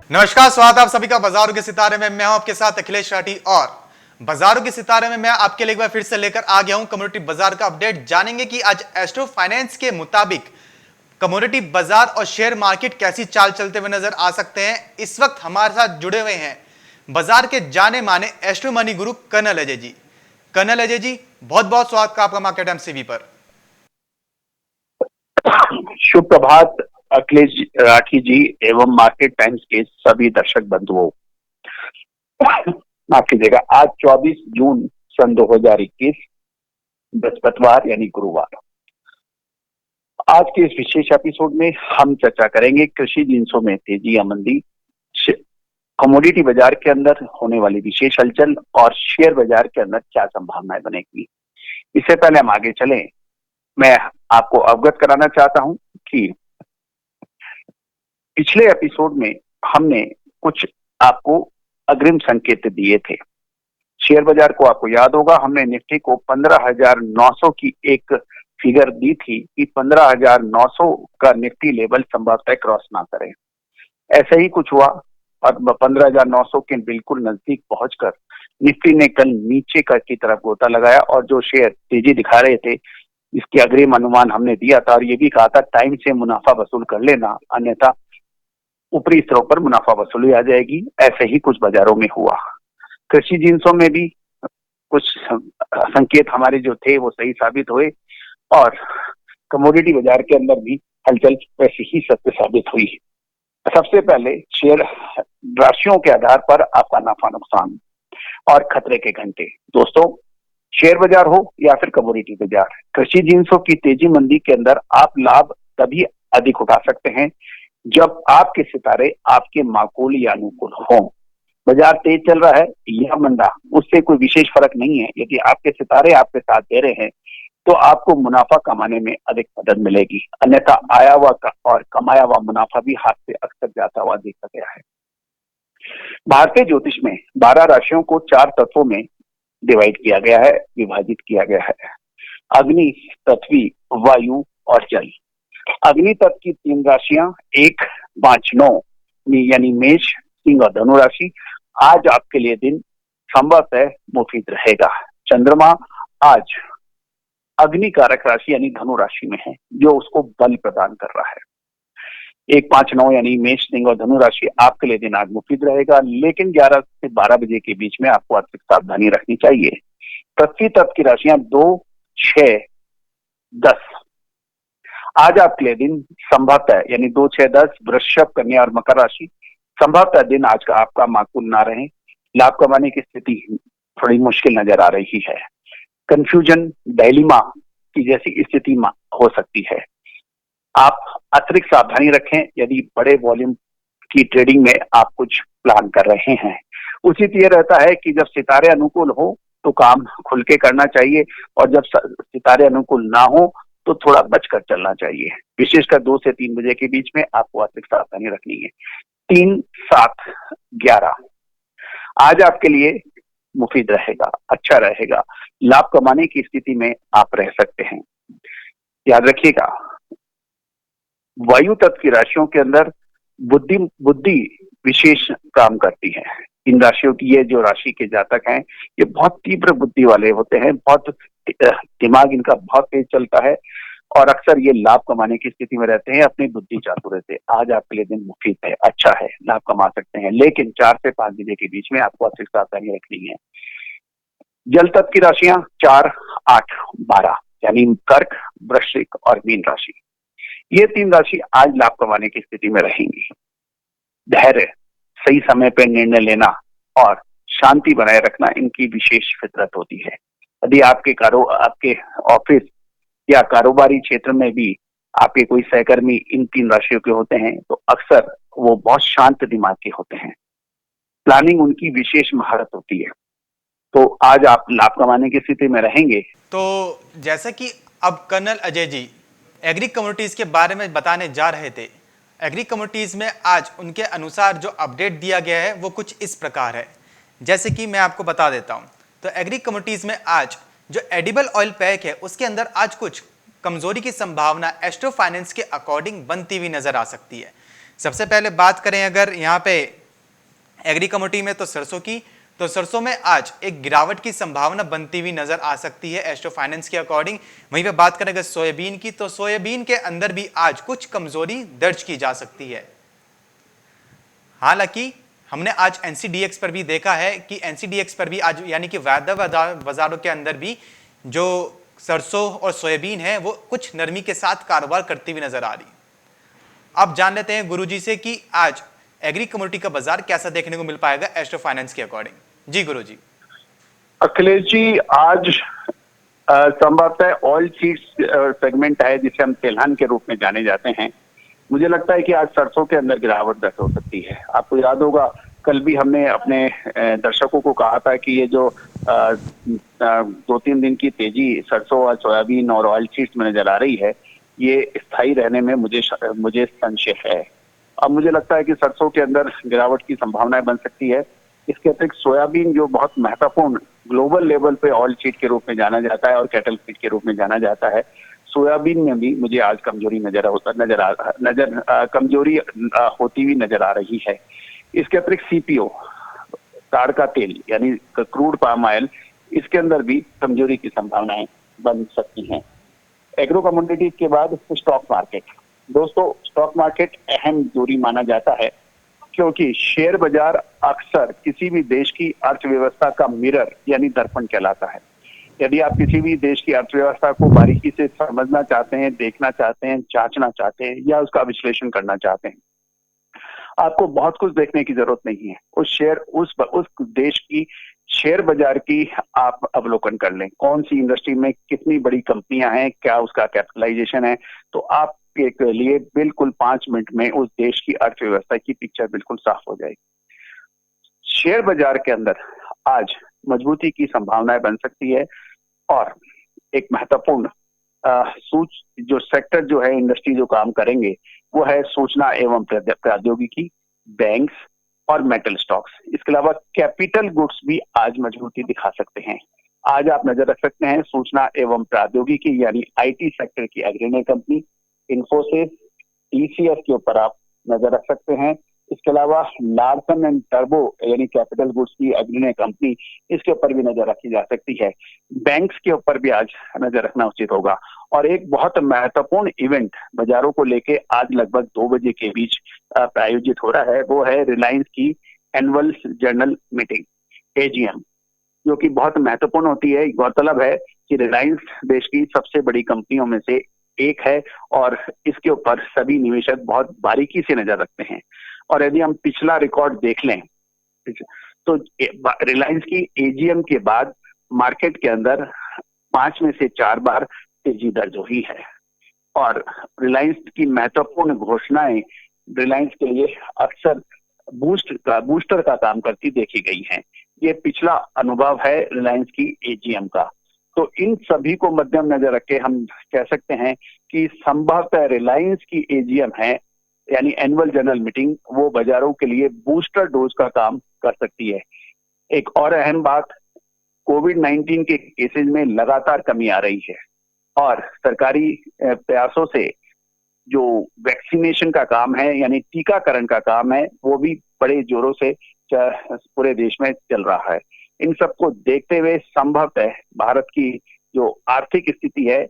नमस्कार, स्वागत है आप सभी का बाजारों के सितारे में। मैं हूं आपके साथ अखिलेश राठी और बाजारों के सितारे में मैं आपके लिए एक बार फिर से लेकर आ गया हूं कम्युनिटी बाजार का अपडेट। जानेंगे कि आज एस्ट्रो फाइनेंस के मुताबिक कम्युनिटी बाजार और शेयर मार्केट कैसी चाल चलते हुए नजर आ सकते हैं। इस वक्त हमारे साथ जुड़े हुए हैं बाजार के जाने माने एस्ट्रो मनी गुरु कर्नल अजय जी। कर्नल अजय जी, बहुत बहुत स्वागत का आपका मार्केट एमसीवी पर। शुभ प्रभात अखिलेश राठी जी एवं मार्केट टाइम्स के सभी दर्शक बंधुओं। माफ कीजिएगा, आज 24 जून सन 2021 बृहस्पतिवार यानी गुरुवार। आज के इस विशेष एपिसोड में हम चर्चा करेंगे कृषि जिंसों में तेजी या मंदी, कमोडिटी बाजार के अंदर होने वाली विशेष हलचल और शेयर बाजार के अंदर क्या संभावनाएं बनेगी। इससे पहले हम आगे चलें, मैं आपको अवगत कराना चाहता हूं कि पिछले एपिसोड में हमने कुछ आपको अग्रिम संकेत दिए थे। शेयर बाजार को आपको याद होगा, हमने निफ्टी को 15,900 की एक फिगर दी थी कि 15,900 का निफ्टी लेवल संभवतः क्रॉस ना करे। ऐसा ही कुछ हुआ और 15,900 के बिल्कुल नजदीक पहुंचकर निफ्टी ने कल नीचे की तरफ गोता लगाया और जो शेयर तेजी दिखा रहे थे इसके अग्रिम अनुमान हमने दिया था और ये भी कहा था टाइम से मुनाफा वसूल कर लेना, अन्यथा ऊपरी स्तरों पर मुनाफा वसूली आ जाएगी। ऐसे ही कुछ बाजारों में हुआ। कृषि जिंसों में भी कुछ संकेत हमारे जो थे वो सही साबित हुए और कमोडिटी बाजार के अंदर भी हलचल वैसी ही सत्य साबित हुई। सबसे पहले शेयर राशियों के आधार पर आपका नफा नुकसान और खतरे के घंटे। दोस्तों, शेयर बाजार हो या फिर कमोडिटी बाजार, कृषि जिंसों की तेजी मंदी के अंदर आप लाभ तभी अधिक उठा सकते हैं जब आपके सितारे आपके माकूल या अनुकूल हों। बाजार तेज चल रहा है या मंदा, उससे कोई विशेष फर्क नहीं है। यदि आपके सितारे आपके साथ दे रहे हैं तो आपको मुनाफा कमाने में अधिक मदद मिलेगी, अन्यथा आया हुआ और कमाया हुआ मुनाफा भी हाथ से अक्सर जाता हुआ देखा गया है। भारतीय ज्योतिष में 12 राशियों को 4 तत्वों में डिवाइड किया गया है, विभाजित किया गया है। अग्नि, पृथ्वी, वायु और जल। अग्नि तत्व की 3 राशियां 1, 5, 9 यानी मेष, सिंह और धनु राशि। आज आपके लिए दिन संभवतः मुफीद रहेगा। चंद्रमा आज अग्नि कारक राशि यानी धनु राशि में है, जो उसको बल प्रदान कर रहा है। 1, 5, 9 यानी मेष, सिंह और धनु राशि आपके लिए दिन आज मुफीद रहेगा, लेकिन 11 से 12 बजे के बीच में आपको अतिरिक्त सावधानी रखनी चाहिए। पृथ्वी तत्व की राशियां 2, 6, 10 आज आपके लिए दिन संभवतः यानी 2, 6, 10 वृषभ, कन्या और मकर राशि। संभवतः दिन आज का आपका माकूल ना रहे। लाभ कमाने की स्थिति थोड़ी मुश्किल नजर आ रही है। कंफ्यूजन, डायलिमा की जैसी स्थिति हो सकती है। आप अतिरिक्त सावधानी रखें यदि बड़े वॉल्यूम की ट्रेडिंग में आप कुछ प्लान कर रहे हैं। उचित ये रहता है कि जब सितारे अनुकूल हो तो काम खुल के करना चाहिए और जब सितारे अनुकूल ना हो तो थोड़ा बचकर चलना चाहिए। विशेषकर 2 से 3 बजे के बीच में आपको अतिरिक्त सावधानी रखनी है। 3, 7, 11 आज आपके लिए मुफीद रहेगा, अच्छा रहेगा। लाभ कमाने की स्थिति में आप रह सकते हैं। याद रखिएगा, वायु तत्व की राशियों के अंदर बुद्धि विशेष काम करती है। इन राशियों की ये जो राशि के जातक हैं ये बहुत तीव्र बुद्धि वाले होते हैं, बहुत दिमाग इनका बहुत तेज चलता है और अक्सर ये लाभ कमाने की स्थिति में रहते हैं अपनी बुद्धि चातुर्य से। आज आपके लिए दिन मुफीद है, अच्छा है, लाभ कमा सकते हैं, लेकिन 4 से 5 बजे के बीच में आपको अतिरिक्त सावधानी रखनी है। जल तत्व की राशियां 4, 8, 12 यानी कर्क, वृश्चिक और मीन राशि। ये 3 राशि आज लाभ कमाने की स्थिति में रहेंगी। धैर्य, सही समय पर निर्णय लेना और शांति बनाए रखना इनकी विशेष फितरत होती है। यदि आपके ऑफिस या कारोबारी क्षेत्र में भी आपके कोई सहकर्मी इन 3 राशियों के होते हैं तो अक्सर वो बहुत शांत दिमाग के होते हैं। प्लानिंग उनकी विशेष महारत होती है। तो आज आप लाभ कमाने की स्थिति में रहेंगे। तो जैसा कि अब colonel Ajay ji agree communities के बारे में बताने जा रहे थे, एग्री कम्युनिटीज में आज उनके अनुसार जो अपडेट दिया गया है वो कुछ इस प्रकार है। जैसे कि मैं आपको बता देता हूं, तो एग्री कम्युनिटीज में आज जो एडिबल ऑयल पैक है उसके अंदर आज कुछ कमजोरी की संभावना एस्ट्रो फाइनेंस के अकॉर्डिंग बनती हुई नजर आ सकती है। सबसे पहले बात करें अगर यहाँ पे एग्री कमोडिटी में तो सरसों में आज एक गिरावट की संभावना बनती हुई नजर आ सकती है एस्ट्रो फाइनेंस के अकॉर्डिंग। वहीं पे बात करेंगे सोयाबीन की, तो सोयाबीन के अंदर भी आज कुछ कमजोरी दर्ज की जा सकती है। हालांकि हमने आज एनसीडीएक्स पर भी देखा है कि एनसीडीएक्स पर भी आज यानी कि वायदा बाजारों के अंदर भी जो सरसों और सोयाबीन है वो कुछ नरमी के साथ कारोबार करती हुई नजर आ रही। अब जान लेते हैं गुरुजी से कि आज एग्री कमोडिटी का बाजार कैसा देखने को मिल पाएगा एस्ट्रो फाइनेंस के अकॉर्डिंग। जी गुरुजी। अखिलेश जी, आज संभवतः ऑयल सीड्स सेगमेंट है जिसे हम तिलहन के रूप में जाने जाते हैं। मुझे लगता है कि आज सरसों के अंदर गिरावट दर्ज हो सकती है। आपको याद होगा कल भी हमने अपने दर्शकों को कहा था कि ये जो 2-3 दिन की तेजी सरसों और सोयाबीन और ऑयल सीड्स में नजर आ रही है, ये स्थायी रहने में मुझे संशय है। अब मुझे लगता है कि सरसों के अंदर गिरावट की संभावनाएं बन सकती है। इसके अतिरिक्त सोयाबीन जो बहुत महत्वपूर्ण ग्लोबल लेवल पे ऑयल सीड के रूप में जाना जाता है और कैटल फीड के रूप में जाना जाता है, सोयाबीन में भी मुझे आज कमजोरी कमजोरी होती हुई नजर आ रही है। इसके अतिरिक्त सीपीओ, ताड़ का तेल यानी क्रूड पाम ऑयल, इसके अंदर भी कमजोरी की संभावनाएं बन सकती हैं। एग्रो कमोडिटीज के बाद स्टॉक मार्केट। दोस्तों, स्टॉक मार्केट अहम जोड़ी माना जाता है क्योंकि शेयर बाजार अक्सर किसी भी देश की अर्थव्यवस्था का मिरर यानी दर्पण कहलाता है। यदि आप किसी भी देश की अर्थव्यवस्था को बारीकी से समझना चाहते हैं, देखना चाहते हैं, जांचना चाहते हैं या उसका विश्लेषण करना चाहते हैं, आपको बहुत कुछ देखने की जरूरत नहीं है। उस देश की शेयर बाजार की आप अवलोकन कर लें। कौन सी इंडस्ट्री में कितनी बड़ी कंपनियां हैं, क्या उसका कैपिटलाइजेशन है, तो आपके लिए बिल्कुल 5 मिनट में उस देश की अर्थव्यवस्था की पिक्चर बिल्कुल साफ हो जाएगी। शेयर बाजार के अंदर आज मजबूती की संभावनाएं बन सकती है और एक महत्वपूर्ण जो सेक्टर जो है, इंडस्ट्री जो काम करेंगे वो है सूचना एवं प्रौद्योगिकी, बैंक्स और मेटल स्टॉक्स। इसके अलावा कैपिटल गुड्स भी आज मजबूती दिखा सकते हैं। आज आप नजर रख सकते हैं सूचना एवं प्रौद्योगिकी यानी आईटी सेक्टर की अग्रणी कंपनी इन्फोसिस, टीसीएस के ऊपर आप नजर रख सकते हैं। इसके अलावा लार्सन एंड टर्बो यानी कैपिटल गुड्स की अग्रणी कंपनी, इसके ऊपर भी नजर रखी जा सकती है। बैंक्स के ऊपर भी आज नजर रखना उचित होगा। और एक बहुत महत्वपूर्ण इवेंट बाजारों को लेके आज लगभग 2 बजे के बीच प्रायोजित हो रहा है, वो है रिलायंस की एनुअल जनरल मीटिंग एजीएम, जो कि बहुत महत्वपूर्ण होती है। गौरतलब है कि रिलायंस देश की सबसे बड़ी कंपनियों में से एक है और इसके ऊपर सभी निवेशक बहुत बारीकी से नजर रखते हैं। और यदि हम पिछला रिकॉर्ड देख लें तो रिलायंस की एजीएम के बाद मार्केट के अंदर 5 में से 4 बार तेजी दर्ज हुई है और रिलायंस की महत्वपूर्ण घोषणाएं रिलायंस के लिए अक्सर बूस्टर का काम करती देखी गई हैं। ये पिछला अनुभव है रिलायंस की एजीएम का। तो इन सभी को मद्देनजर नजर रख के हम कह सकते हैं कि संभवतः रिलायंस की एजीएम है यानी एनुअल जनरल मीटिंग, वो बाजारों के लिए बूस्टर डोज का काम कर सकती है। एक और अहम बात, कोविड-19 के केसेस में लगातार कमी आ रही है और सरकारी प्रयासों से जो वैक्सीनेशन का काम है यानी टीकाकरण का काम है, वो भी बड़े जोरों से पूरे देश में चल रहा है। इन सबको देखते हुए संभवतः भारत की जो आर्थिक स्थिति है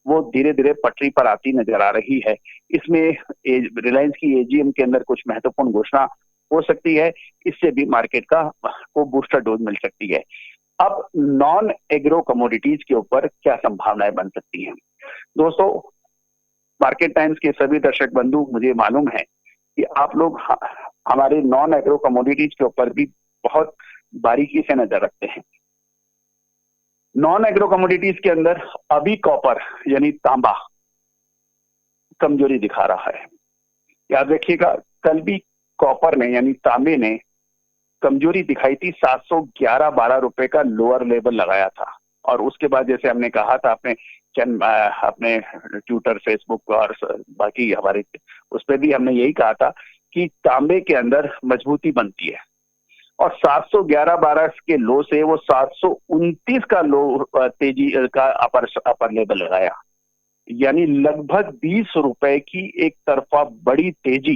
वो धीरे धीरे पटरी पर आती नजर आ रही है। इसमें रिलायंस की एजीएम के अंदर कुछ महत्वपूर्ण घोषणा हो सकती है, इससे भी मार्केट को बूस्टर डोज मिल सकती है। अब नॉन एग्रो कमोडिटीज के ऊपर क्या संभावनाएं बन सकती हैं? दोस्तों, मार्केट टाइम्स के सभी दर्शक बंधु, मुझे मालूम है कि आप लोग हमारे नॉन एग्रो कमोडिटीज के ऊपर भी बहुत बारीकी से नजर रखते हैं। नॉन एग्रो कमोडिटीज के अंदर अभी कॉपर यानी तांबा कमजोरी दिखा रहा है। याद रखिएगा, कल भी कॉपर ने यानी तांबे ने कमजोरी दिखाई थी। 711-12 रुपए का लोअर लेवल लगाया था और उसके बाद जैसे हमने कहा था अपने ट्विटर, फेसबुक और बाकी हमारे उस पर भी हमने यही कहा था कि तांबे के अंदर मजबूती बनती है और 711-12 के लो से वो 729 का लो तेजी का अपर लेवल लगाया, यानी लगभग 20 रुपए की एक तरफा बड़ी तेजी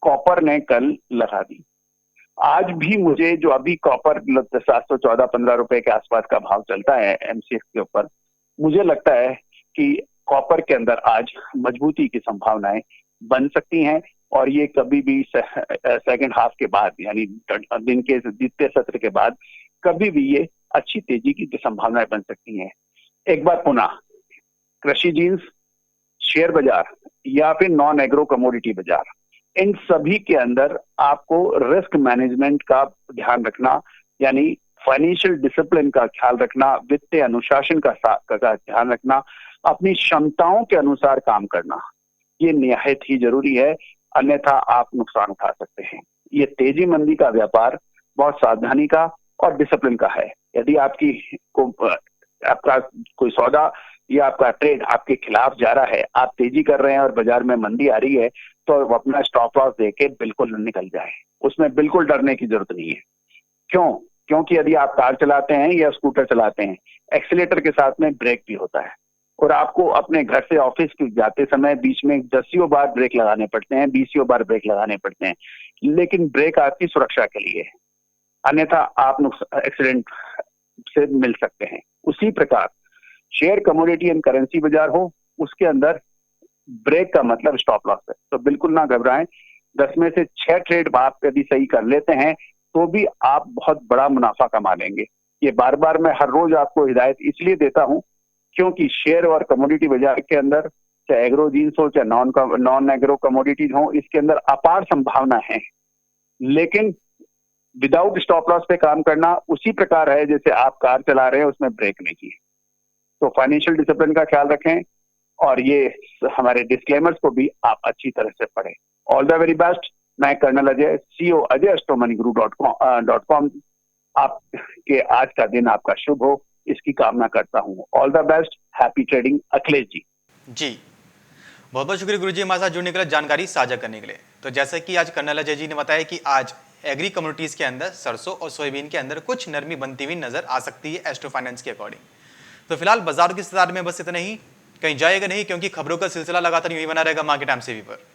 कॉपर ने कल लगा दी। आज भी मुझे जो अभी कॉपर 714-15 रुपए के आसपास का भाव चलता है एमसीएक्स के ऊपर, मुझे लगता है कि कॉपर के अंदर आज मजबूती की संभावनाएं बन सकती हैं और ये कभी भी सेकंड हाफ के बाद यानी दिन के द्वितीय सत्र के बाद कभी भी ये अच्छी तेजी की संभावनाएं बन सकती हैं। एक बार पुनः कृषि जीन्स, शेयर बाजार या फिर नॉन एग्रो कमोडिटी बाजार, इन सभी के अंदर आपको रिस्क मैनेजमेंट का ध्यान रखना, यानी फाइनेंशियल डिसिप्लिन का ख्याल रखना, वित्तीय अनुशासन का ध्यान रखना, अपनी क्षमताओं के अनुसार काम करना, ये निहायत ही जरूरी है, अन्यथा आप नुकसान उठा सकते हैं। ये तेजी मंदी का व्यापार बहुत सावधानी का और डिसिप्लिन का है। यदि आपका कोई सौदा या आपका ट्रेड आपके खिलाफ जा रहा है, आप तेजी कर रहे हैं और बाजार में मंदी आ रही है, तो अपना स्टॉप लॉस देके बिल्कुल निकल जाए, उसमें बिल्कुल डरने की जरूरत नहीं है। क्यों? क्योंकि यदि आप कार चलाते हैं या स्कूटर चलाते हैं, एक्सीलेटर के साथ में ब्रेक भी होता है और आपको अपने घर से ऑफिस जाते समय बीच में 10 बार ब्रेक लगाने पड़ते हैं, 20 बार ब्रेक लगाने पड़ते हैं, लेकिन ब्रेक आपकी सुरक्षा के लिए है, अन्यथा आप एक्सीडेंट से मिल सकते हैं। उसी प्रकार शेयर, कमोडिटी एंड करेंसी बाजार हो, उसके अंदर ब्रेक का मतलब स्टॉप लॉस है, तो बिल्कुल ना घबराएं। 10 में से 6 ट्रेड आप यदि सही कर लेते हैं तो भी आप बहुत बड़ा मुनाफा कमा लेंगे। ये बार बार मैं हर रोज आपको हिदायत इसलिए देता हूं क्योंकि शेयर और कमोडिटी बाजार के अंदर चाहे एग्रो जीन्स हो चाहे नॉन एग्रो कमोडिटीज हो, इसके अंदर अपार संभावना है, लेकिन विदाउट स्टॉप लॉस पे काम करना उसी प्रकार है जैसे आप कार चला रहे हैं उसमें ब्रेक नहीं की। तो फाइनेंशियल डिसिप्लिन का ख्याल रखें और ये हमारे डिस्क्लेमर्स को भी आप अच्छी तरह से पढ़ें। All the very best. मैं colonel Ajay, CEO Ajay astromoneyGuru.com, आपके आज का दिन आपका शुभ हो, इसकी कामना करता हूं। All the best, happy trading. Akhilesh ji. जी, बहुत बहुत शुक्रिया गुरुजी हमारे साथ जुड़ने के लिए, जानकारी साझा करने के लिए। तो जैसे कि आज कर्नल अजय जी ने बताया कि आज एग्री कम्युनिटीज के अंदर सरसों और सोयाबीन के अंदर कुछ नरमी बनती हुई नजर आ सकती है एस्ट्रो फाइनेंस के अकॉर्डिंग। तो फिलहाल बाजार की सितार में बस इतना ही, कहीं जाएगा नहीं क्योंकि खबरों का सिलसिला लगातार यूं ही बना रहेगा मार्केट टाइम्स टीवी पर।